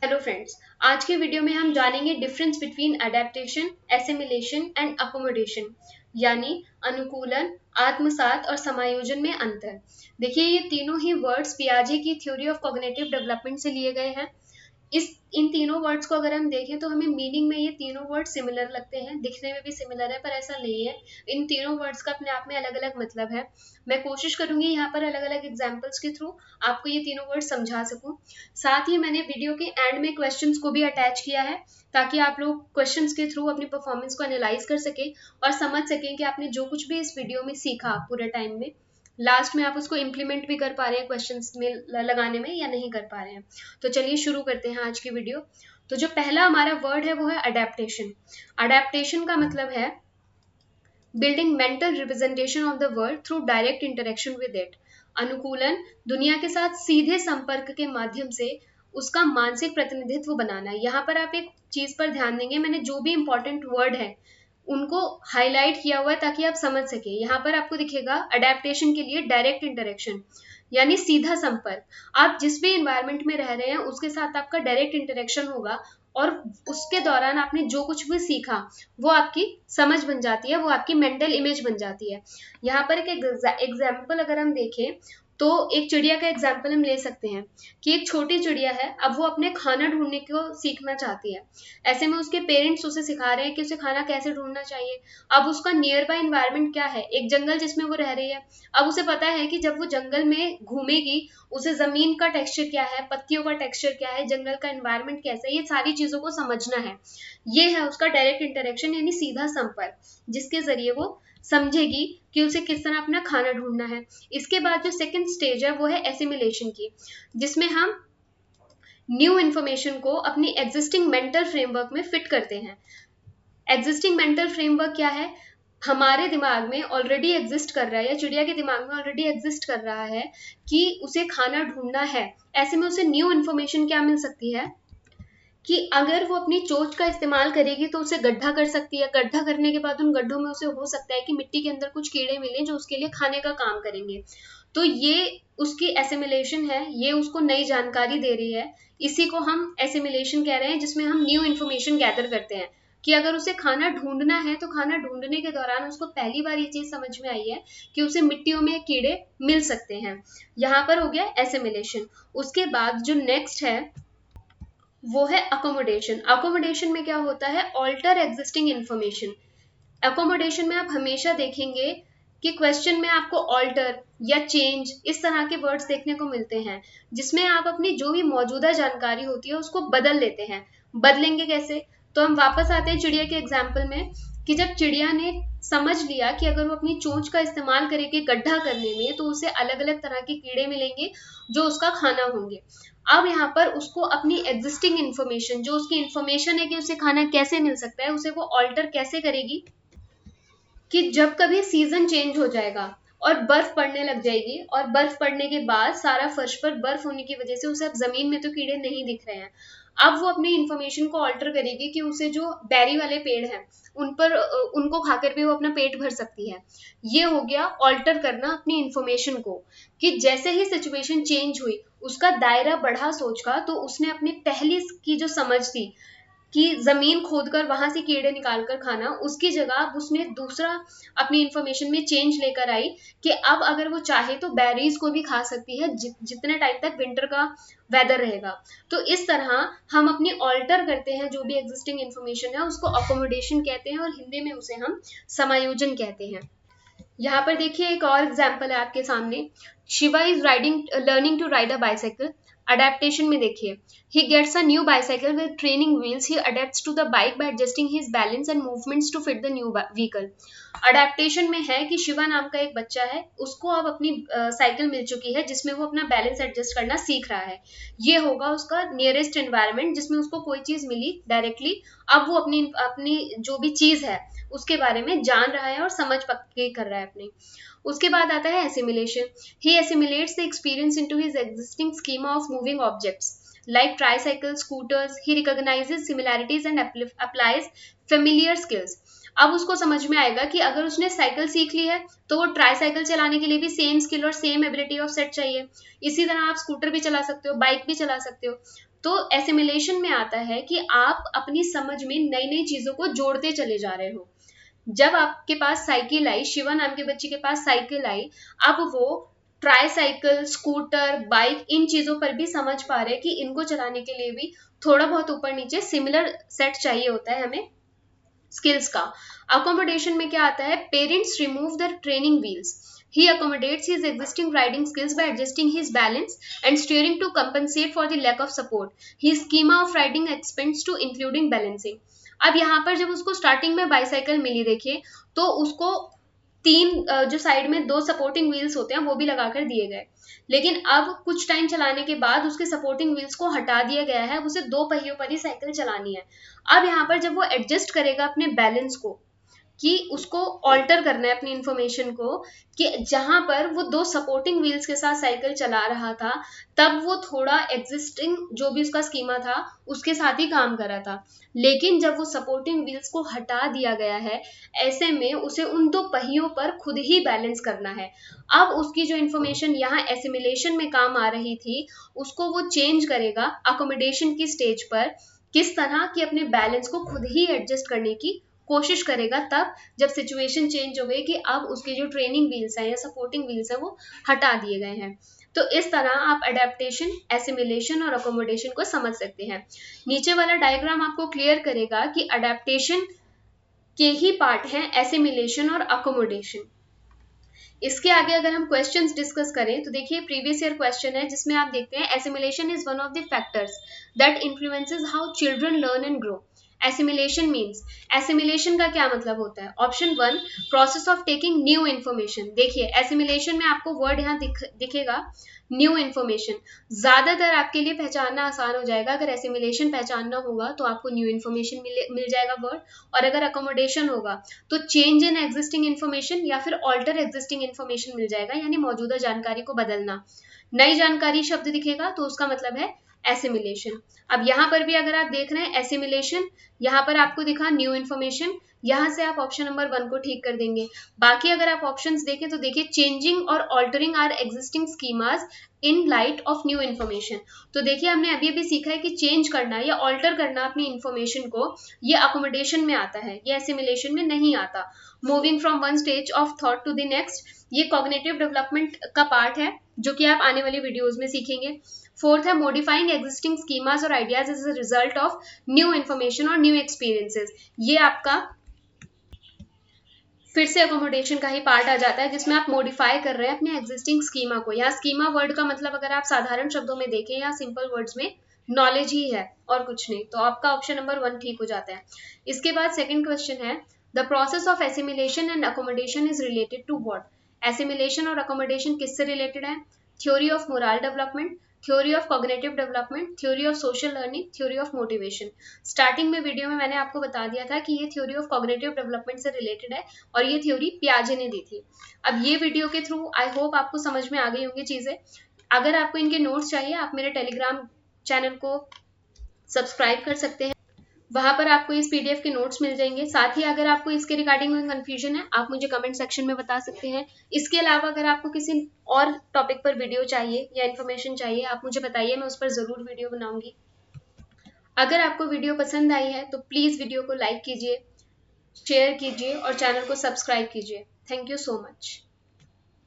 Hello friends, आज के video में हम जानेंगे difference between adaptation, assimilation and accommodation, यानी अनुकूलन, आत्मसात और समायोजन में अंतर। देखिए, ये तीनों ही वर्ड्स पियाजे की थ्योरी ऑफ कॉग्निटिव डेवलपमेंट से लिए गए हैं। इस इन तीनों वर्ड्स को अगर हम देखें तो हमें मीनिंग में ये तीनों वर्ड सिमिलर लगते हैं, दिखने में भी सिमिलर है, पर ऐसा नहीं है। इन तीनों वर्ड्स का अपने आप में अलग अलग मतलब है। मैं कोशिश करूंगी यहाँ पर अलग अलग एग्जाम्पल्स के थ्रू आपको ये तीनों वर्ड समझा सकूं। साथ ही मैंने वीडियो के एंड में क्वेश्चंस को भी अटैच किया है, ताकि आप लोग क्वेश्चंस के थ्रू अपनी परफॉर्मेंस को एनालाइज कर सकें और समझ सकें कि आपने जो कुछ भी इस वीडियो में सीखा पूरे टाइम में, लास्ट में आप उसको इम्प्लीमेंट भी कर पा रहे हैं क्वेश्चंस में लगाने में या नहीं कर पा रहे हैं। तो चलिए शुरू करते हैं आज की वीडियो। तो जो पहला हमारा वर्ड है वो है अडेप्टेशन। अडेप्टेशन का मतलब है building mental representation of the world through direct interaction with it. अनुकूलन, दुनिया के साथ सीधे संपर्क के माध्यम से उसका मानसिक प्रतिनिधित्व बनाना। यहाँ पर आप एक चीज पर ध्यान देंगे, मैंने जो भी इंपॉर्टेंट वर्ड है उनको हाईलाइट किया हुआ है ताकि आप समझ सके। यहाँ पर आपको दिखेगा अडेप्टेशन के लिए डायरेक्ट इंटरेक्शन, यानी सीधा संपर्क। आप जिस भी इन्वायरमेंट में रह रहे हैं उसके साथ आपका डायरेक्ट इंटरेक्शन होगा और उसके दौरान आपने जो कुछ भी सीखा वो आपकी समझ बन जाती है, वो आपकी मेंटल इमेज बन जाती है। यहाँ पर एक एग्जाम्पल अगर हम देखें तो एक चिड़िया का एग्जाम्पल हम ले सकते हैं कि एक छोटी चिड़िया है, अब वो अपने खाना ढूंढने को सीखना चाहती है। ऐसे में उसके पेरेंट्स उसे सिखा रहे हैं कि उसे खाना कैसे ढूंढना चाहिए। अब उसका नियर बाय इन्वायरमेंट क्या है, एक जंगल जिसमें वो रह रही है। अब उसे पता है कि जब वो जंगल में घूमेगी उसे जमीन का टेक्सचर क्या है, पत्तियों का टेक्सचर क्या है, जंगल का एनवायरनमेंट कैसा है, ये सारी चीजों को समझना है। ये है उसका डायरेक्ट इंटरेक्शन, यानी सीधा संपर्क, जिसके जरिए वो समझेगी कि उसे किस तरह अपना खाना ढूंढना है। इसके बाद जो सेकंड स्टेज है वो है एसिमिलेशन की, जिसमें हम न्यू इन्फॉर्मेशन को अपनी एग्जिस्टिंग मेंटल फ्रेमवर्क में फिट करते हैं। एग्जिस्टिंग मेंटल फ्रेमवर्क क्या है, हमारे दिमाग में ऑलरेडी एग्जिस्ट कर रहा है या चिड़िया के दिमाग में ऑलरेडी एग्जिस्ट कर रहा है कि उसे खाना ढूंढना है। ऐसे में उसे न्यू इन्फॉर्मेशन क्या मिल सकती है कि अगर वो अपनी चोंच का इस्तेमाल करेगी तो उसे गड्ढा कर सकती है। गड्ढा करने के बाद उन गड्ढों में उसे हो सकता है कि मिट्टी के अंदर कुछ कीड़े मिले जो उसके लिए खाने का काम करेंगे। तो ये उसकी एसिमिलेशन है, ये उसको नई जानकारी दे रही है। इसी को हम एसिमिलेशन कह रहे हैं, जिसमें हम न्यू इन्फॉर्मेशन गैदर करते हैं कि अगर उसे खाना ढूंढना है तो खाना ढूंढने के दौरान उसको पहली बार ये चीज समझ में आई है कि उसे मिट्टियों में कीड़े मिल सकते हैं। यहाँ पर हो गया एसिमिलेशन। उसके बाद जो नेक्स्ट है वो है अकोमोडेशन। अकोमोडेशन में क्या होता है, ऑल्टर एग्जिस्टिंग इन्फॉर्मेशन। अकोमोडेशन में आप हमेशा देखेंगे कि क्वेश्चन में आपको ऑल्टर या चेंज इस तरह के वर्ड्स देखने को मिलते हैं, जिसमें आप अपनी जो भी मौजूदा जानकारी होती है उसको बदल लेते हैं। बदलेंगे कैसे, तो हम वापस आते हैं चिड़िया के एग्जाम्पल में कि जब चिड़िया ने समझ लिया कि अगर वो अपनी चोंच का इस्तेमाल करेगी गड्ढा करने में तो उसे अलग अलग तरह के कीड़े मिलेंगे जो उसका खाना होंगे। अब यहाँ पर उसको अपनी एग्जिस्टिंग इन्फॉर्मेशन, जो उसकी इन्फॉर्मेशन है कि उसे खाना कैसे मिल सकता है, उसे वो ऑल्टर कैसे करेगी कि जब कभी सीजन चेंज हो जाएगा और बर्फ पड़ने लग जाएगी और बर्फ पड़ने के बाद सारा फर्श पर बर्फ होने की वजह से उसे अब जमीन में तो कीड़े नहीं दिख रहे हैं। अब वो अपनी इंफॉर्मेशन को ऑल्टर करेगी कि उसे जो बेरी वाले पेड़ हैं उन पर उनको खाकर भी वो अपना पेट भर सकती है। ये हो गया ऑल्टर करना अपनी इंफॉर्मेशन को, कि जैसे ही सिचुएशन चेंज हुई उसका दायरा बढ़ा सोच का, तो उसने अपनी पहली की जो समझ थी कि जमीन खोदकर वहां से कीड़े निकालकर खाना, उसकी जगह अब उसने दूसरा अपनी इंफॉर्मेशन में चेंज लेकर आई कि अब अगर वो चाहे तो बेरीज को भी खा सकती है जितने टाइम तक विंटर का वेदर रहेगा। तो इस तरह हम अपनी ऑल्टर करते हैं जो भी एग्जिस्टिंग इंफॉर्मेशन है, उसको अकोमोडेशन कहते हैं और हिंदी में उसे हम समायोजन कहते हैं। यहाँ पर देखिए एक और एग्जाम्पल है आपके सामने। Shiva is riding learning to ride a bicycle. Adaptation में देखिए, he gets a new bicycle with training wheels, he adapts to the bike by adjusting his balance and movements to fit the new vehicle. Adaptation में है कि शिवा नाम का एक बच्चा है, उसको अब अपनी साइकिल मिल चुकी है जिसमें वो अपना बैलेंस एडजस्ट करना सीख रहा है। ये होगा उसका नियरेस्ट एनवायरनमेंट जिसमें उसको कोई चीज मिली डायरेक्टली। अब वो अपनी अपनी जो भी चीज है उसके बारे में जान रहा है और समझ पक्की कर रहा है अपनी। उसके बाद आता है assimilation. He assimilates the experience into his existing schema of moving objects like tricycles, scooters. He recognizes similarities and applies familiar skills. अब उसको समझ में आएगा कि अगर उसने साइकिल सीख ली है तो वो ट्राईसाइकिल चलाने के लिए भी सेम स्किल और सेम एबिलिटी ऑफ सेट चाहिए। इसी तरह आप स्कूटर भी चला सकते हो, बाइक भी चला सकते हो। तो एसिमिलेशन में आता है कि आप अपनी समझ में नई नई चीजों को जोड़ते चले जा रहे हो। जब आपके पास साइकिल आई, शिवा नाम के बच्चे के पास साइकिल आई, अब वो ट्राईसाइकिल, स्कूटर, बाइक, इन चीजों पर भी समझ पा रहे हैं कि इनको चलाने के लिए भी थोड़ा बहुत ऊपर नीचे सिमिलर सेट चाहिए होता है हमें स्किल्स का। अकोमोडेशन में क्या आता है, parents remove the training wheels, he accommodates his existing riding skills by adjusting his balance and steering to compensate for the lack of support. His schema of riding expands to including balancing. अब यहाँ पर जब उसको starting में bicycle मिली देखिए, तो उसको तीन जो साइड में दो सपोर्टिंग व्हील्स होते हैं वो भी लगाकर दिए गए, लेकिन अब कुछ टाइम चलाने के बाद उसके सपोर्टिंग व्हील्स को हटा दिया गया है, उसे दो पहियों पर ही साइकिल चलानी है। अब यहाँ पर जब वो एडजस्ट करेगा अपने बैलेंस को, कि उसको ऑल्टर करना है अपनी इंफॉर्मेशन को, कि जहां पर वो दो सपोर्टिंग व्हील्स के साथ साइकिल चला रहा था तब वो थोड़ा एग्जिस्टिंग जो भी उसका स्कीमा था उसके साथ ही काम कर रहा था, लेकिन जब वो सपोर्टिंग व्हील्स को हटा दिया गया है, ऐसे में उसे उन दो पहियों पर खुद ही बैलेंस करना है। अब उसकी जो इंफॉर्मेशन यहाँ एसिमिलेशन में काम आ रही थी उसको वो चेंज करेगा अकोमोडेशन की स्टेज पर, किस तरह कि अपने बैलेंस को खुद ही एडजस्ट करने की कोशिश करेगा, तब जब सिचुएशन चेंज हो गई कि अब उसके जो ट्रेनिंग व्हील्स हैं या सपोर्टिंग व्हील्स हैं वो हटा दिए गए हैं। तो इस तरह आप अडेप्टेशन, एसिमिलेशन और अकोमोडेशन को समझ सकते हैं। नीचे वाला डायग्राम आपको क्लियर करेगा कि अडेप्टेशन के ही पार्ट हैं एसिमिलेशन और अकोमोडेशन। इसके आगे अगर हम क्वेश्चंस डिस्कस करें तो देखिए प्रीवियस ईयर क्वेश्चन है जिसमें आप देखते हैं assimilation is one of the factors that influences how children learn and grow. Assimilation means, assimilation का क्या मतलब होता है? Option 1, process of taking new information. देखिए एसिमिलेशन में आपको वर्ड यहाँ दिखेगा न्यू इन्फॉर्मेशन। ज्यादातर आपके लिए पहचानना आसान हो जाएगा, अगर एसिमिलेशन पहचानना होगा तो आपको न्यू इन्फॉर्मेशन मिल जाएगा वर्ड, और अगर अकोमोडेशन होगा तो चेंज इन एग्जिस्टिंग इन्फॉर्मेशन या फिर ऑल्टर एग्जिस्टिंग इन्फॉर्मेशन मिल जाएगा, यानी मौजूदा जानकारी को बदलना। नई जानकारी शब्द दिखेगा तो उसका मतलब है एसिमिलेशन। अब यहाँ पर भी अगर आप देख रहे हैं एसिमिलेशन, यहाँ पर आपको दिखा न्यू इन्फॉर्मेशन, यहाँ से आप ऑप्शन नंबर 1 को ठीक कर देंगे। बाकी अगर आप ऑप्शंस देखें तो देखिए चेंजिंग और altering are existing schemas in light of new information. तो देखिए हमने अभी अभी सीखा है कि चेंज करना या ऑल्टर करना अपनी इन्फॉर्मेशन को, ये अकोमोडेशन में आता है, ये एसिमिलेशन में नहीं आता। Moving from one stage of thought to the next, ये कॉग्निटिव डेवलपमेंट का पार्ट है जो कि आप आने वाली वीडियोज में सीखेंगे। फोर्थ है मॉडिफाइंग एग्जिस्टिंग स्कीमास और ideas as a result of new information और न्यू एक्सपीरियंसेस, ये आपका फिर से अकोमोडेशन का ही पार्ट आ जाता है जिसमें आप मॉडिफाई कर रहे हैं अपने एग्जिस्टिंग स्कीमा को। यहाँ स्कीमा वर्ड का मतलब अगर आप साधारण शब्दों में देखें या सिंपल वर्ड्स में, नॉलेज ही है और कुछ नहीं, तो आपका ऑप्शन नंबर 1 ठीक हो जाता है। इसके बाद सेकंड क्वेश्चन है the process of assimilation and accommodation is related to what. Assimilation और अकोमोडेशन किससे रिलेटेड है? Theory of moral development, theory of cognitive development, theory of social learning, theory of motivation. Starting में video में मैंने आपको बता दिया था कि ये थ्योरी ऑफ कॉग्निटिव डेवलपमेंट से रिलेटेड है और ये थ्योरी पियाजे ने दी थी। अब ये वीडियो के थ्रू आई होप आपको समझ में आ गई होंगी चीजें। अगर आपको इनके नोट्स चाहिए आप मेरे टेलीग्राम चैनल को सब्सक्राइब कर सकते हैं, वहां पर आपको इस पीडीएफ के नोट्स मिल जाएंगे। साथ ही अगर आपको इसके रिगार्डिंग कोई कंफ्यूजन है आप मुझे कमेंट सेक्शन में बता सकते हैं। इसके अलावा अगर आपको किसी और टॉपिक पर वीडियो चाहिए या इन्फॉर्मेशन चाहिए आप मुझे बताइए, मैं उस पर जरूर वीडियो बनाऊंगी। अगर आपको वीडियो पसंद आई है तो प्लीज वीडियो को लाइक कीजिए, शेयर कीजिए और चैनल को सब्सक्राइब कीजिए। Thank you so much.